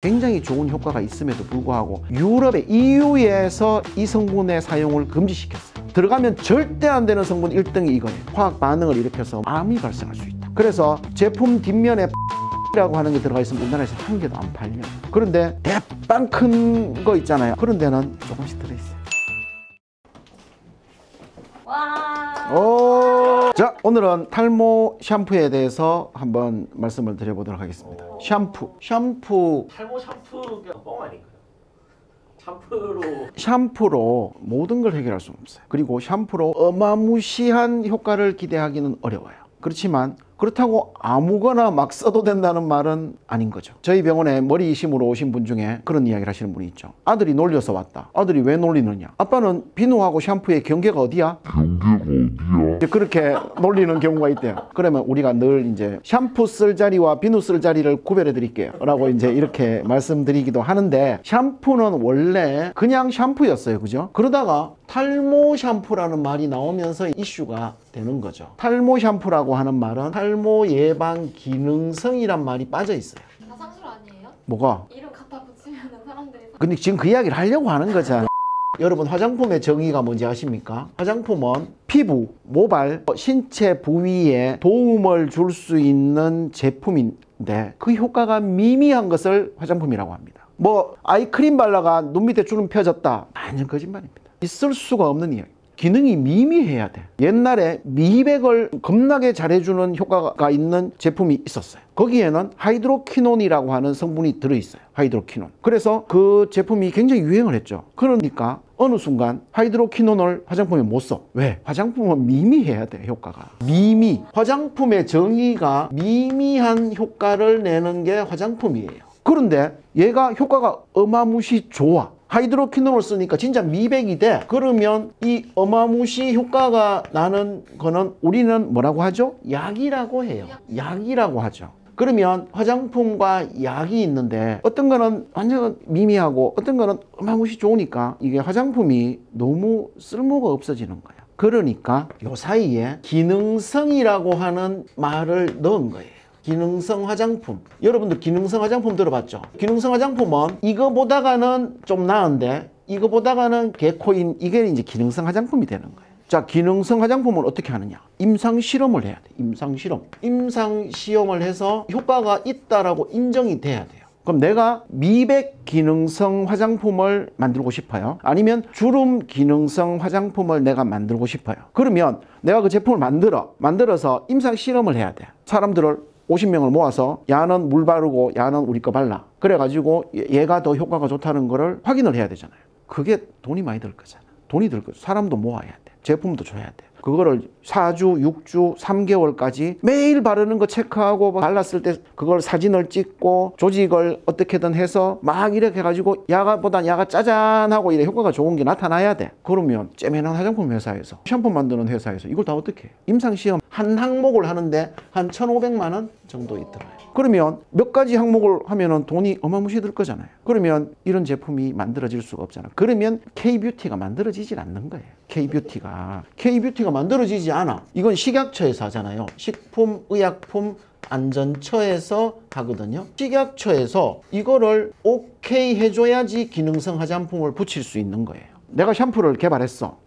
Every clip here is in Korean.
굉장히 좋은 효과가 있음에도 불구하고 유럽의 EU에서 이 성분의 사용을 금지시켰어요. 들어가면 절대 안 되는 성분 1등이 이거예요. 화학 반응을 일으켜서 암이 발생할 수 있다. 그래서 제품 뒷면에 라고 하는 게 들어가 있으면 우리나라에서 한 개도 안 팔려요. 그런데 대빵 큰 거 있잖아요. 그런 데는 조금씩 들어있어요. 와. 자, 오늘은 탈모 샴푸에 대해서 한번 말씀을 드려보도록 하겠습니다. 샴푸 탈모 샴푸가 뻥 아닌가요? 샴푸로 모든 걸 해결할 수는 없어요. 그리고 샴푸로 어마무시한 효과를 기대하기는 어려워요. 그렇지만 그렇다고 아무거나 막 써도 된다는 말은 아닌 거죠. 저희 병원에 머리 이심으로 오신 분 중에 그런 이야기를 하시는 분이 있죠. 아들이 놀려서 왔다. 아들이 왜 놀리느냐? 아빠는 비누하고 샴푸의 경계가 어디야? 그렇게 놀리는 경우가 있대요. 그러면 우리가 늘 이제 샴푸 쓸 자리와 비누 쓸 자리를 구별해 드릴게요 라고 이제 이렇게 말씀드리기도 하는데, 샴푸는 원래 그냥 샴푸였어요. 그죠? 그러다가 탈모 샴푸라는 말이 나오면서 이슈가 되는 거죠. 탈모 샴푸라고 하는 말은 탈모 예방 기능성이란 말이 빠져 있어요. 가상술 아니에요? 뭐가? 이름 갖다 붙이면 사람들이 근데 지금 그 이야기를 하려고 하는 거잖아. 여러분, 화장품의 정의가 뭔지 아십니까? 화장품은 피부, 모발, 신체 부위에 도움을 줄 수 있는 제품인데 그 효과가 미미한 것을 화장품이라고 합니다. 뭐 아이크림 발라가 눈 밑에 주름 펴졌다, 완전 거짓말입니다. 있을 수가 없는 이야기. 기능이 미미해야 돼. 옛날에 미백을 겁나게 잘해주는 효과가 있는 제품이 있었어요. 거기에는 하이드로퀴논이라고 하는 성분이 들어있어요. 하이드로퀴논. 그래서 그 제품이 굉장히 유행을 했죠. 그러니까 어느 순간 하이드로퀴논을 화장품에 못 써. 왜? 화장품은 미미해야 돼, 효과가. 미미. 화장품의 정의가 미미한 효과를 내는 게 화장품이에요. 그런데 얘가 효과가 어마무시 좋아. 하이드로퀴논을 쓰니까 진짜 미백이 돼. 그러면 이 어마무시 효과가 나는 거는 우리는 뭐라고 하죠? 약이라고 해요. 약이라고 하죠. 그러면 화장품과 약이 있는데 어떤 거는 완전 미미하고 어떤 거는 어마무시 좋으니까 이게 화장품이 너무 쓸모가 없어지는 거야. 그러니까 요 사이에 기능성이라고 하는 말을 넣은 거예요. 기능성 화장품. 여러분들 기능성 화장품 들어봤죠? 기능성 화장품은 이거보다가는 좀 나은데 이거보다가는 개코인, 이게 이제 기능성 화장품이 되는 거예요. 자, 기능성 화장품은 어떻게 하느냐? 임상 실험을 해야 돼. 임상 실험. 임상 시험을 해서 효과가 있다라고 인정이 돼야 돼요. 그럼 내가 미백 기능성 화장품을 만들고 싶어요? 아니면 주름 기능성 화장품을 내가 만들고 싶어요? 그러면 내가 그 제품을 만들어서 임상 실험을 해야 돼. 사람들을 50명을 모아서 야는 물 바르고 야는 우리 거 발라. 그래가지고 얘가 더 효과가 좋다는 거를 확인을 해야 되잖아요. 그게 돈이 많이 들 거잖아. 돈이 들 거죠. 사람도 모아야 돼. 제품도 줘야 돼. 그거를 4주, 6주, 3개월까지 매일 바르는 거 체크하고 발랐을 때 그걸 사진을 찍고 조직을 어떻게든 해서 막 이렇게 해가지고 야가 짜잔하고 이래 효과가 좋은 게 나타나야 돼. 그러면 째매난 화장품 회사에서, 샴푸 만드는 회사에서 이걸 다 어떻게 해? 임상시험 한 항목을 하는데 한 1,500만 원 정도 있더라고요. 그러면 몇 가지 항목을 하면은 돈이 어마무시 들 거잖아요. 그러면 이런 제품이 만들어질 수가 없잖아. 그러면 K-뷰티가 만들어지질 않는 거예요. K-뷰티가 만들어지지 않아. 이건 식약처에서 하잖아요. 식품의약품 안전처에서 하거든요. 식약처에서 이거를 오케이 해줘야지 기능성 화장품을 붙일 수 있는 거예요. 내가 샴푸를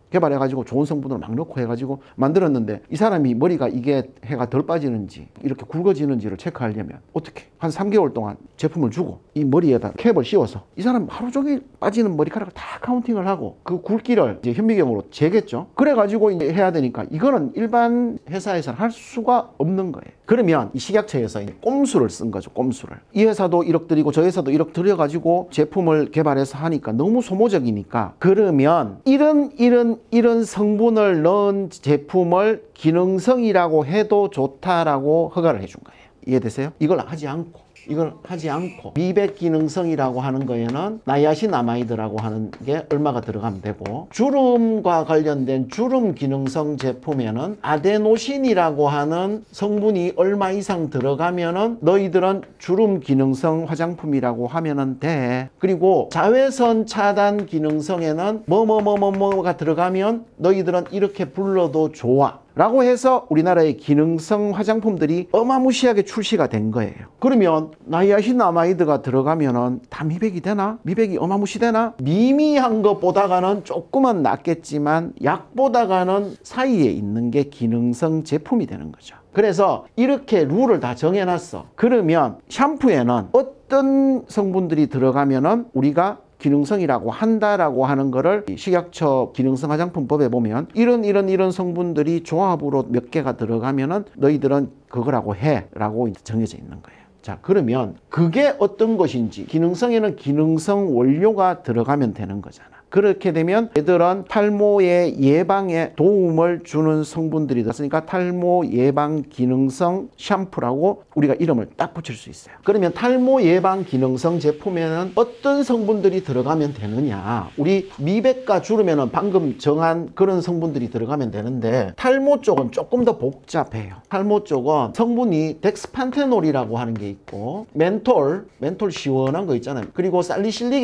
개발해가지고 좋은 성분을 막 넣고 해가지고 만들었는데 이 사람이 머리가 이게 해가 덜 빠지는지 이렇게 굵어지는지를 체크하려면 어떻게? 한 3개월 동안 제품을 주고 이 머리에다 캡을 씌워서 이 사람 하루 종일 빠지는 머리카락을 다 카운팅을 하고 그 굵기를 이제 현미경으로 재겠죠. 그래가지고 이제 해야 되니까 이거는 일반 회사에서는 할 수가 없는 거예요. 그러면 이 식약처에서 꼼수를 쓴 거죠. 꼼수를. 이 회사도 1억 들이고 저 회사도 1억 들여가지고 제품을 개발해서 하니까 너무 소모적이니까, 그러면 이런 성분을 넣은 제품을 기능성이라고 해도 좋다라고 허가를 해준 거예요. 이해되세요? 이걸 하지 않고 미백 기능성이라고 하는 거에는 나이아신아마이드라고 하는 게 얼마가 들어가면 되고, 주름과 관련된 주름 기능성 제품에는 아데노신이라고 하는 성분이 얼마 이상 들어가면은 너희들은 주름 기능성 화장품이라고 하면은 돼. 그리고 자외선 차단 기능성에는 뭐가 들어가면 너희들은 이렇게 불러도 좋아. 라고 해서 우리나라의 기능성 화장품들이 어마무시하게 출시가 된 거예요. 그러면 나이아신아마이드가 들어가면은 다 미백이 되나? 미백이 어마무시 되나? 미미한 것보다가는 조금은 낫겠지만 약보다가는 사이에 있는 게 기능성 제품이 되는 거죠. 그래서 이렇게 룰을 다 정해놨어. 그러면 샴푸에는 어떤 성분들이 들어가면은 우리가 기능성이라고 한다라고 하는 거를 식약처 기능성 화장품법에 보면 이런 성분들이 조합으로 몇 개가 들어가면은 너희들은 그거라고 해 라고 정해져 있는 거예요. 자, 그러면 그게 어떤 것인지, 기능성에는 기능성 원료가 들어가면 되는 거잖아. 그렇게 되면 얘들은 탈모의 예방에 도움을 주는 성분들이 들었으니까 탈모 예방 기능성 샴푸라고 우리가 이름을 딱 붙일 수 있어요. 그러면 탈모 예방 기능성 제품에는 어떤 성분들이 들어가면 되느냐? 우리 미백과 주름에는 방금 정한 그런 성분들이 들어가면 되는데 탈모 쪽은 조금 더 복잡해요. 탈모 쪽은 성분이 덱스판테놀이라고 하는 게 있고 멘톨 시원한 거 있잖아요. 그리고 살리실릭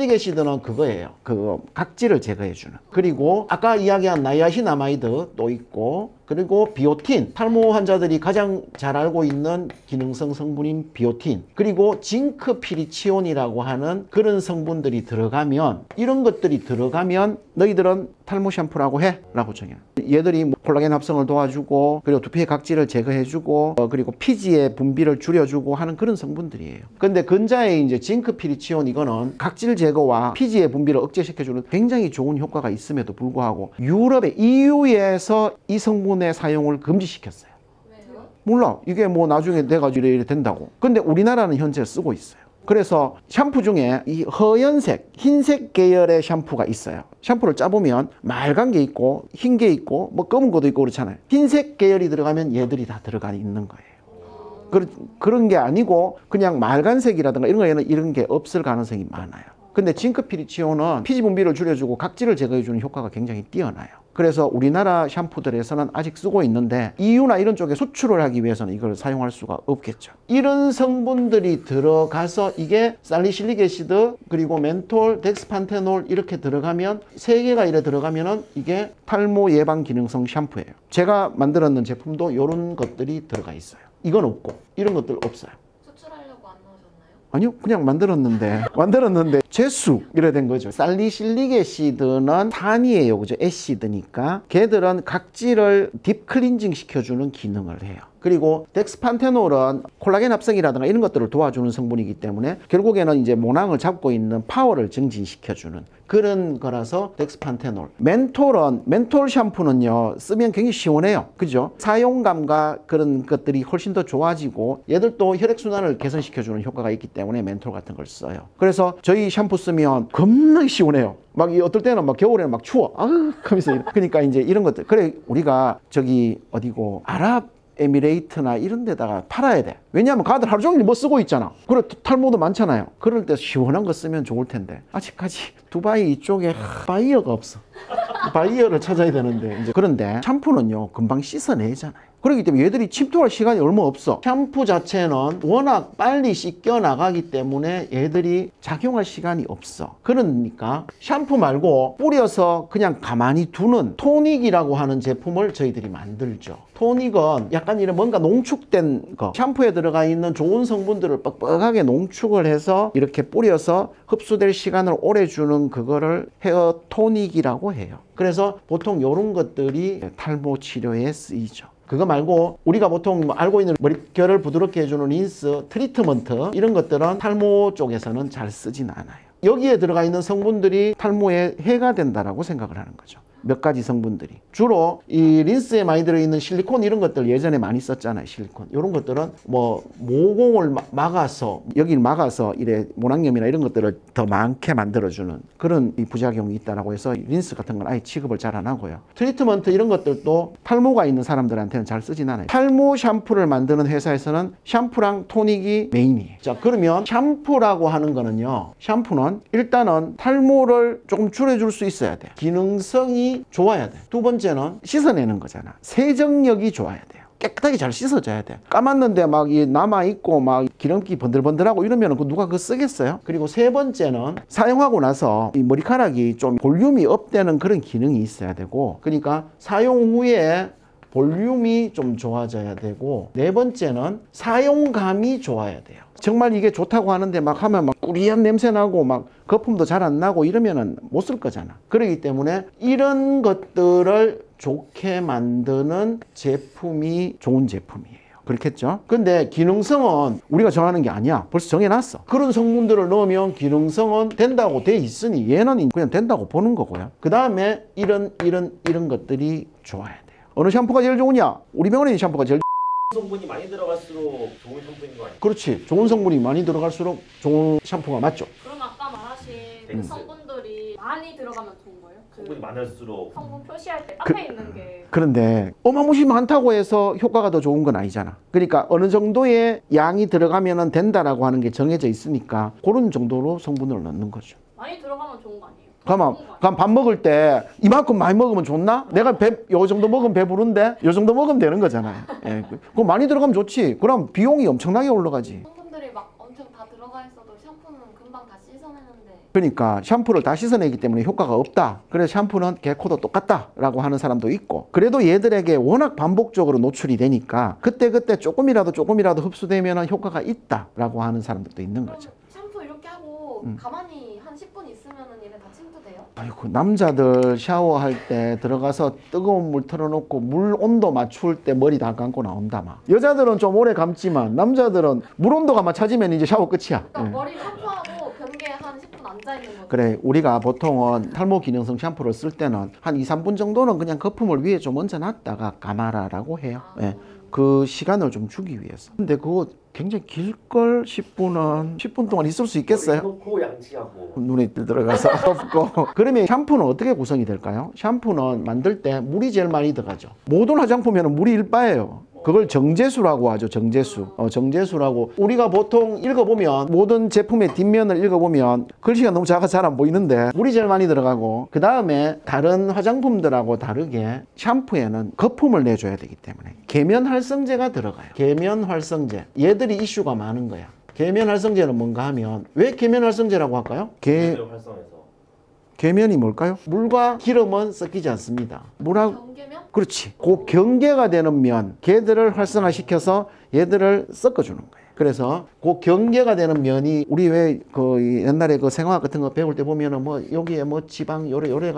애시드는 그거예요. 그 각질을 제거해주는. 그리고 아까 이야기한 나이아신아마이드 또 있고, 그리고 비오틴, 탈모 환자들이 가장 잘 알고 있는 기능성 성분인 비오틴, 그리고 징크피리치온이라고 하는 그런 성분들이 들어가면, 이런 것들이 들어가면 너희들은 탈모 샴푸라고 해 라고 정해요. 얘들이 뭐 콜라겐 합성을 도와주고, 그리고 두피의 각질을 제거해주고, 그리고 피지의 분비를 줄여주고 하는 그런 성분들이에요. 근데 근자에 이제 징크피리치온 이거는 각질 제거와 피지의 분비를 억제시켜주는 굉장히 좋은 효과가 있음에도 불구하고 유럽의 EU에서 이 성분의 사용을 금지시켰어요. 왜요? 몰라. 이게 뭐 나중에 돼가지고 이래 된다고. 근데 우리나라는 현재 쓰고 있어요. 그래서 샴푸 중에 이 허연색, 흰색 계열의 샴푸가 있어요. 샴푸를 짜보면 맑은 게 있고 흰 게 있고 뭐 검은 것도 있고 그렇잖아요. 흰색 계열이 들어가면 얘들이 다 들어가 있는 거예요. 그런 게 아니고 그냥 맑은색이라든가 이런 거에는 이런 게 없을 가능성이 많아요. 근데 징크피리치온은 피지 분비를 줄여주고 각질을 제거해주는 효과가 굉장히 뛰어나요. 그래서 우리나라 샴푸들에서는 아직 쓰고 있는데 EU나 이런 쪽에 수출을 하기 위해서는 이걸 사용할 수가 없겠죠. 이런 성분들이 들어가서 이게 살리실릭 애시드 그리고 멘톨, 덱스판테놀 이렇게 들어가면 3개가 이래 들어가면은 이게 탈모 예방 기능성 샴푸예요. 제가 만들었는 제품도 이런 것들이 들어가 있어요. 이건 없고 이런 것들 없어요. 수출하려고 안 넣으셨나요? 아니요, 그냥 만들었는데 재수 이래 된 거죠. 살리실릭 애시드는 산이에요, 그죠? 애시드니까 걔들은 각질을 딥 클렌징 시켜주는 기능을 해요. 그리고 덱스판테놀은 콜라겐 합성이라든가 이런 것들을 도와주는 성분이기 때문에 결국에는 이제 모낭을 잡고 있는 파워를 증진시켜주는 그런 거라서 덱스판테놀. 멘톨 샴푸는요 쓰면 굉장히 시원해요, 그죠? 사용감과 그런 것들이 훨씬 더 좋아지고 얘들도 혈액순환을 개선시켜주는 효과가 있기 때문에 멘톨 같은 걸 써요. 그래서 저희 샴푸 쓰면 겁나 시원해요. 막 어떨 때는 막 겨울에는 막 추워 하면서 그러니까 이제 이런 것들, 그래 우리가 저기 어디고 아랍에미레이트나 이런 데다가 팔아야 돼. 왜냐하면 가들 하루 종일 뭐 쓰고 있잖아. 그래 탈모도 많잖아요. 그럴 때 시원한 거 쓰면 좋을 텐데 아직까지 두바이 이쪽에 바이어가 없어. 바이어를 찾아야 되는데 이제 그런데 샴푸는요 금방 씻어내잖아요. 그렇기 때문에 얘들이 침투할 시간이 얼마 없어. 샴푸 자체는 워낙 빨리 씻겨 나가기 때문에 얘들이 작용할 시간이 없어. 그러니까 샴푸 말고 뿌려서 그냥 가만히 두는 토닉이라고 하는 제품을 저희들이 만들죠. 토닉은 약간 이런 뭔가 농축된 거, 샴푸에 들어가 있는 좋은 성분들을 뻑뻑하게 농축을 해서 이렇게 뿌려서 흡수될 시간을 오래 주는 그거를 헤어 토닉이라고 해요. 그래서 보통 이런 것들이 탈모 치료에 쓰이죠. 그거 말고 우리가 보통 알고 있는 머릿결을 부드럽게 해주는 린스, 트리트먼트 이런 것들은 탈모 쪽에서는 잘 쓰진 않아요. 여기에 들어가 있는 성분들이 탈모에 해가 된다라고 생각을 하는 거죠. 몇 가지 성분들이. 주로 이 린스에 많이 들어있는 실리콘 이런 것들 예전에 많이 썼잖아요. 실리콘. 이런 것들은 뭐 모공을 막아서 여기를 막아서 이래 모낭염이나 이런 것들을 더 많게 만들어주는 그런 이 부작용이 있다라고 해서 린스 같은 건 아예 취급을 잘 안 하고요. 트리트먼트 이런 것들도 탈모가 있는 사람들한테는 잘 쓰진 않아요. 탈모 샴푸를 만드는 회사에서는 샴푸랑 토닉이 메인이에요. 자, 그러면 샴푸라고 하는 거는요. 샴푸는 일단은 탈모를 조금 줄여줄 수 있어야 돼. 기능성이 좋아야 돼. 두 번째는 씻어내는 거잖아. 세정력이 좋아야 돼요. 깨끗하게 잘 씻어줘야 돼. 감았는데 막 이 남아있고 막 기름기 번들번들하고 이러면 누가 그거 쓰겠어요? 그리고 세 번째는 사용하고 나서 이 머리카락이 좀 볼륨이 업되는 그런 기능이 있어야 되고, 그러니까 사용 후에 볼륨이 좀 좋아져야 되고, 네 번째는 사용감이 좋아야 돼요. 정말 이게 좋다고 하는데 막 하면 막 꾸리한 냄새 나고 막 거품도 잘 안 나고 이러면은 못 쓸 거잖아. 그렇기 때문에 이런 것들을 좋게 만드는 제품이 좋은 제품이에요. 그렇겠죠? 근데 기능성은 우리가 정하는 게 아니야. 벌써 정해놨어. 그런 성분들을 넣으면 기능성은 된다고 돼 있으니 얘는 그냥 된다고 보는 거고요. 그 다음에 이런 것들이 좋아야 돼요. 어느 샴푸가 제일 좋으냐? 우리 병원에 있는 샴푸가 제일 성분이 많이 들어갈수록 좋은 샴푸인 거 아니에요? 그렇지. 좋은 성분이 많이 들어갈수록 좋은 샴푸가 맞죠. 그럼 아까 말하신 그 성분들이 많이 들어가면 좋은 거예요? 그 성분이 많을수록 성분 표시할 때 앞에 있는 게 그런데 어마무시 많다고 해서 효과가 더 좋은 건 아니잖아. 그러니까 어느 정도의 양이 들어가면 된다라고 하는 게 정해져 있으니까 그런 정도로 성분을 넣는 거죠. 많이 들어가면 좋은 거 아니에요? 그럼 밥 먹을 때 이만큼 많이 먹으면 좋나? 내가 요 정도 먹으면 배부른데 요 정도 먹으면 되는 거잖아요. 예. 그거 많이 들어가면 좋지. 그럼 비용이 엄청나게 올라가지. 성분들이 막 엄청 다 들어가 있어도 샴푸는 금방 다 씻어내는데 그러니까 샴푸를 다 씻어내기 때문에 효과가 없다. 그래서 샴푸는 개코도 똑같다라고 하는 사람도 있고, 그래도 얘들에게 워낙 반복적으로 노출이 되니까 그때그때 조금이라도 흡수되면 효과가 있다라고 하는 사람들도 있는 거죠. 샴푸 이렇게 하고 가만히 한 10분 있으면은 얘네 다 침투돼요? 아이고, 남자들 샤워할 때 들어가서 뜨거운 물 틀어놓고 물 온도 맞출 때 머리 다 감고 나온다 막. 여자들은 좀 오래 감지만 남자들은 물 온도가 찾으면 이제 샤워 끝이야. 그러니까 예. 머리 샴푸하고 변기에 한 10분 앉아있는 거죠? 그래, 우리가 보통은 탈모 기능성 샴푸를 쓸 때는 한 2, 3분 정도는 그냥 거품을 위에 좀 얹어놨다가 감아라라고 해요. 예. 그 시간을 좀 주기 위해서. 근데 그거 굉장히 길걸 10분 동안 있을 수 있겠어요? 놓고 양치하고 눈에 들어가서 덮고. 그러면 샴푸는 어떻게 구성이 될까요? 샴푸는 만들 때 물이 제일 많이 들어가죠. 모든 화장품에는 물이 일바예요. 그걸 정제수라고 하죠. 정제수라고. 우리가 보통 읽어보면 모든 제품의 뒷면을 읽어보면 글씨가 너무 작아서 잘 안 보이는데 물이 제일 많이 들어가고, 그 다음에 다른 화장품들하고 다르게 샴푸에는 거품을 내줘야 되기 때문에 계면활성제가 들어가요. 계면활성제. 얘들이 이슈가 많은 거야. 계면활성제는 뭔가 하면, 왜 계면활성제라고 할까요? 활성해서 계면이 뭘까요? 물과 기름은 섞이지 않습니다. 물하고 경계면? 그렇지. 그 경계가 되는 면, 걔들을 활성화시켜서 얘들을 섞어주는 거예요. 그래서 그 경계가 되는 면이, 우리 왜 그 옛날에 그 생화학 같은 거 배울 때 보면은 뭐 여기에 뭐 지방 요래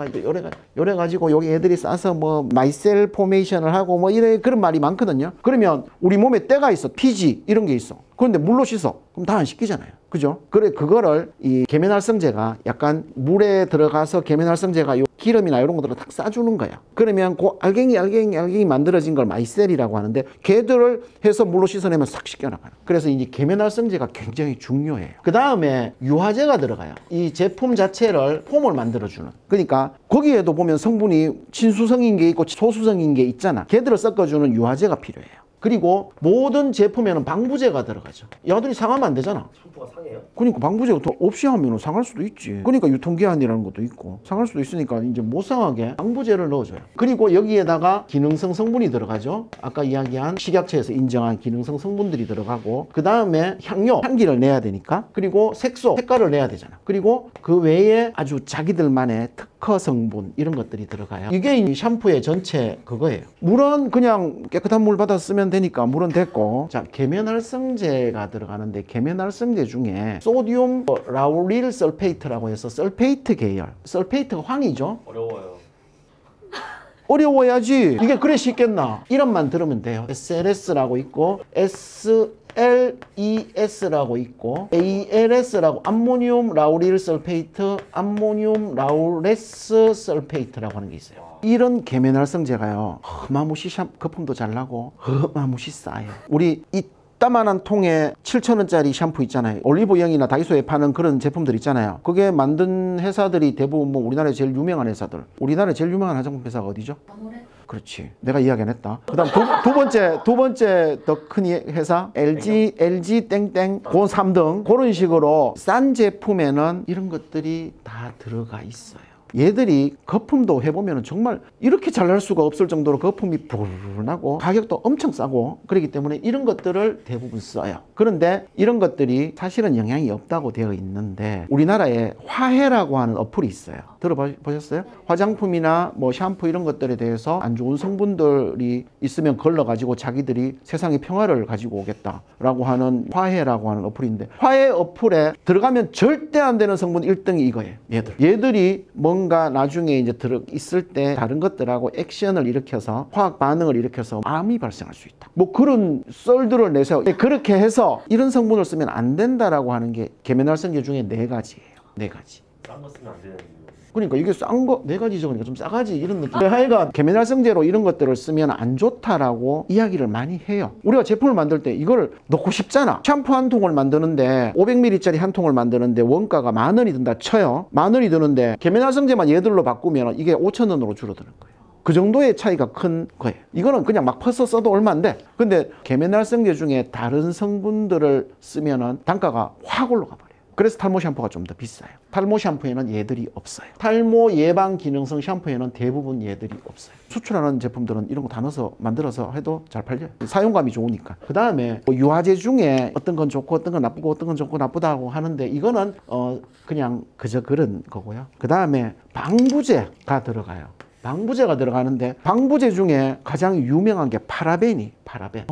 가지고 여기 애들이 싸서 뭐 마이셀 포메이션을 하고 뭐 이래 그런 말이 많거든요. 그러면 우리 몸에 때가 있어. 피지 이런 게 있어. 그런데 물로 씻어. 그럼 다 안 씻기잖아요. 그죠? 그래, 그거를 이 계면활성제가 약간 물에 들어가서 계면활성제가 요 기름이나 이런 것들을 탁 싸주는 거야. 그러면 그 알갱이 만들어진 걸 마이셀이라고 하는데, 걔들을 해서 물로 씻어내면 싹 씻겨나가요. 그래서 이제 계면활성제가 굉장히 중요해요. 그 다음에 유화제가 들어가요. 이 제품 자체를 폼을 만들어주는. 그러니까 거기에도 보면 성분이 친수성인 게 있고 소수성인 게 있잖아. 걔들을 섞어주는 유화제가 필요해요. 그리고 모든 제품에는 방부제가 들어가죠. 야들이 상하면 안 되잖아. 샴푸가 상해요? 그러니까 방부제가 더 없이 하면 상할 수도 있지. 그러니까 유통기한이라는 것도 있고 상할 수도 있으니까 이제 못 상하게 방부제를 넣어줘요. 그리고 여기에다가 기능성 성분이 들어가죠. 아까 이야기한 식약처에서 인정한 기능성 성분들이 들어가고, 그 다음에 향료, 향기를 내야 되니까, 그리고 색소, 색깔을 내야 되잖아. 그리고 그 외에 아주 자기들만의 특허 성분 이런 것들이 들어가요. 이게 이 샴푸의 전체 그거예요. 물은 그냥 깨끗한 물 받아 쓰면 되니까 물은 됐고, 자, 계면활성제가 들어가는데 계면활성제 중에 소듐 라우릴 설페이트라고 해서 설페이트 계열. 설페이트가 황이죠. 어려워요. 어려워야지. 이게 그래 쉽겠나? 이름만 들으면 돼요. SLS라고 있고 SLES라고 있고 ALS라고, 암모늄 라우릴 설페이트, 암모늄 라우레스 설페이트라고 하는 게 있어요. 이런 계면활성제가요, 어마무시 거품도 잘 나고 어마무시 싸요. 우리 이따만한 통에 7,000원짜리 샴푸 있잖아요. 올리브영이나 다이소에 파는 그런 제품들 있잖아요. 그게 만든 회사들이 대부분 뭐 우리나라에 제일 유명한 회사들. 우리나라에 제일 유명한 화장품 회사가 어디죠? 그렇지. 내가 이야기 안 했다. 그 다음 두 번째 더 큰 회사 LG 땡땡 그 3등. 그런 식으로 싼 제품에는 이런 것들이 다 들어가 있어요. 얘들이 거품도 해보면 정말 이렇게 잘 날 수가 없을 정도로 거품이 불나고 가격도 엄청 싸고 그렇기 때문에 이런 것들을 대부분 써요. 그런데 이런 것들이 사실은 영향이 없다고 되어 있는데 우리나라에 화해라고 하는 어플이 있어요. 들어보셨어요? 화장품이나 뭐 샴푸 이런 것들에 대해서 안 좋은 성분들이 있으면 걸러가지고 자기들이 세상의 평화를 가지고 오겠다라고 하는 화해라고 하는 어플인데 화해 어플에 들어가면 절대 안 되는 성분 1등이 이거예요. 얘들이 뭔가 나중에 이제 들어 있을 때 다른 것들하고 액션을 일으켜서 화학 반응을 일으켜서 암이 발생할 수 있다. 뭐 그런 썰들을 내세워. 그렇게 해서 이런 성분을 쓰면 안 된다라고 하는 게 계면활성제 중에 4가지예요. 4가지. 싼 거 쓰면 안 되는 이유. 그러니까 이게 싼 거 4가지 적으니까 좀 싸가지 이런 느낌. 하여간 계면활성제로 이런 것들을 쓰면 안 좋다라고 이야기를 많이 해요. 우리가 제품을 만들 때 이걸 넣고 싶잖아. 샴푸 한 통을 만드는데 500ml짜리 한 통을 만드는데 원가가 10,000원이 든다 쳐요. 10,000원이 드는데 계면활성제만 얘들로 바꾸면 이게 5,000원으로 줄어드는 거예요. 그 정도의 차이가 큰 거예요. 이거는 그냥 막 퍼서 써도 얼마인데 근데 계면활성제 중에 다른 성분들을 쓰면은 단가가 확 올라가 버려요. 그래서 탈모 샴푸가 좀 더 비싸요. 탈모 샴푸에는 얘들이 없어요. 탈모 예방 기능성 샴푸에는 대부분 얘들이 없어요. 수출하는 제품들은 이런 거 다 넣어서 만들어서 해도 잘 팔려요. 사용감이 좋으니까. 그 다음에 뭐 유화제 중에 어떤 건 좋고 어떤 건 나쁘고 어떤 건 좋고 나쁘다고 하는데 이거는 그냥 그저 그런 거고요. 그 다음에 방부제가 들어가요. 방부제가 들어가는데 방부제 중에 가장 유명한 게 파라벤.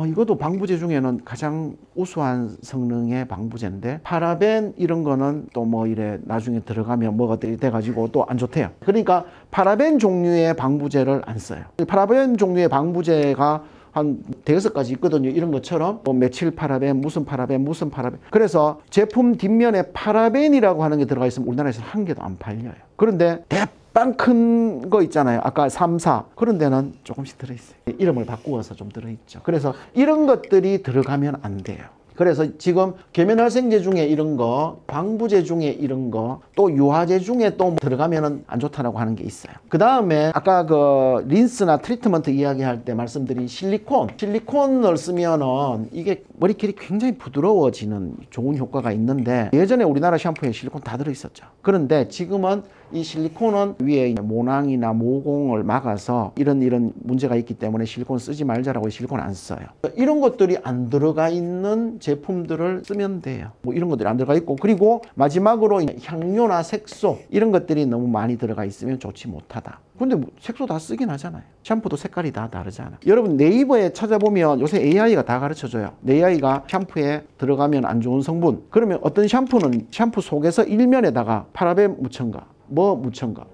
이것도 방부제 중에는 가장 우수한 성능의 방부제인데 파라벤 이런 거는 또 뭐 이래 나중에 들어가면 뭐가 돼가지고 또 안 좋대요. 그러니까 파라벤 종류의 방부제를 안 써요. 파라벤 종류의 방부제가 한 5가지 있거든요. 이런 것처럼 뭐 메칠 파라벤, 무슨 파라벤, 무슨 파라벤. 그래서 제품 뒷면에 파라벤이라고 하는 게 들어가 있으면 우리나라에서는 한 개도 안 팔려요. 그런데 빵 큰 거 있잖아요. 아까 3, 4 그런 데는 조금씩 들어있어요. 이름을 바꾸어서 좀 들어있죠. 그래서 이런 것들이 들어가면 안 돼요. 그래서 지금 계면활성제 중에 이런 거, 방부제 중에 이런 거, 또 유화제 중에 또 들어가면 안 좋다라고 하는 게 있어요. 그 다음에 아까 그 린스나 트리트먼트 이야기할 때 말씀드린 실리콘을 쓰면은 이게 머리결이 굉장히 부드러워지는 좋은 효과가 있는데 예전에 우리나라 샴푸에 실리콘 다 들어있었죠. 그런데 지금은 이 실리콘은 위에 모낭이나 모공을 막아서 이런 문제가 있기 때문에 실리콘 쓰지 말자라고 실리콘 안 써요. 이런 것들이 안 들어가 있는 제품들을 쓰면 돼요. 뭐 이런 것들이 안 들어가 있고 그리고 마지막으로 향료나 색소 이런 것들이 너무 많이 들어가 있으면 좋지 못하다. 근데 뭐 색소 다 쓰긴 하잖아요. 샴푸도 색깔이 다 다르잖아. 여러분 네이버에 찾아보면 요새 AI가 다 가르쳐줘요. AI가 샴푸에 들어가면 안 좋은 성분. 그러면 어떤 샴푸는 샴푸 속에서 일면에다가 파라벤 묻혀가 뭐 묻혀가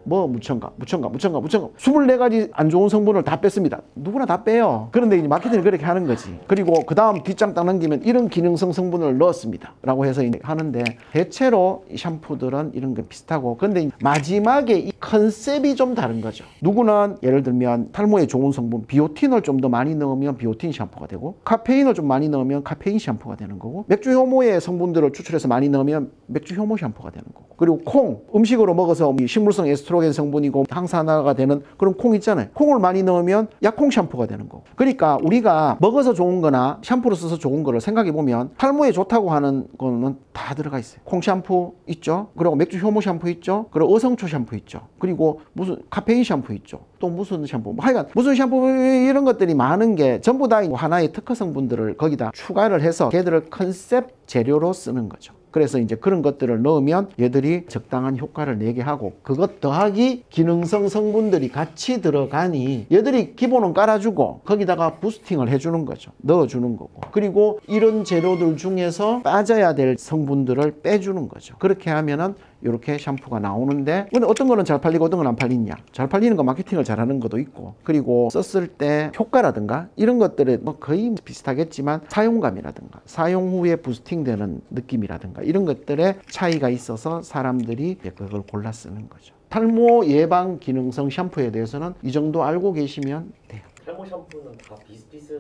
24가지 안 좋은 성분을 다 뺐습니다. 누구나 다 빼요. 그런데 이제 마케팅을 그렇게 하는 거지. 그리고 그 다음 뒷장 딱 넘기면 이런 기능성 성분을 넣었습니다 라고 해서 이제 하는데 대체로 이 샴푸들은 이런 게 비슷하고 근데 마지막에 이 컨셉이 좀 다른 거죠. 누구는 예를 들면 탈모에 좋은 성분 비오틴을 좀 더 많이 넣으면 비오틴 샴푸가 되고 카페인을 좀 많이 넣으면 카페인 샴푸가 되는 거고 맥주 효모의 성분들을 추출해서 많이 넣으면 맥주 효모 샴푸가 되는 거고 그리고 콩 음식으로 먹어서 식물성 에스트로겐 성분이고 항산화가 되는 그런 콩 있잖아요. 콩을 많이 넣으면 약콩 샴푸가 되는 거고 그러니까 우리가 먹어서 좋은 거나 샴푸로 써서 좋은 거를 생각해 보면 탈모에 좋다고 하는 거는 다 들어가 있어요. 콩 샴푸 있죠. 그리고 맥주 효모 샴푸 있죠. 그리고 어성초 샴푸 있죠. 그리고 무슨 카페인 샴푸 있죠. 또 무슨 샴푸 뭐 하여간 무슨 샴푸 이런 것들이 많은 게 전부 다 하나의 특허 성분들을 거기다 추가를 해서 걔들을 컨셉 재료로 쓰는 거죠. 그래서 이제 그런 것들을 넣으면 얘들이 적당한 효과를 내게 하고 그것 더하기 기능성 성분들이 같이 들어가니 얘들이 기본은 깔아주고 거기다가 부스팅을 해주는 거죠. 넣어주는 거고 그리고 이런 재료들 중에서 빠져야 될 성분들을 빼주는 거죠. 그렇게 하면은 이렇게 샴푸가 나오는데 근데 어떤 거는 잘 팔리고 어떤 건 안 팔리냐. 잘 팔리는 거 마케팅을 잘하는 것도 있고 그리고 썼을 때 효과라든가 이런 것들에 뭐 거의 비슷하겠지만 사용감이라든가 사용 후에 부스팅되는 느낌이라든가 이런 것들에 차이가 있어서 사람들이 그걸 골라 쓰는 거죠. 탈모 예방 기능성 샴푸에 대해서는 이 정도 알고 계시면 돼요. 탈모 샴푸는 다 비슷비슷.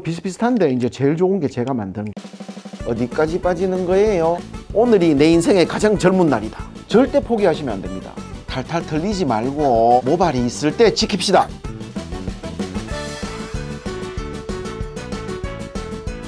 비슷비슷한데 이제 제일 좋은 게 제가 만든 어디까지 빠지는 거예요? 오늘이 내 인생의 가장 젊은 날이다. 절대 포기하시면 안 됩니다. 탈탈 털리지 말고 모발이 있을 때 지킵시다.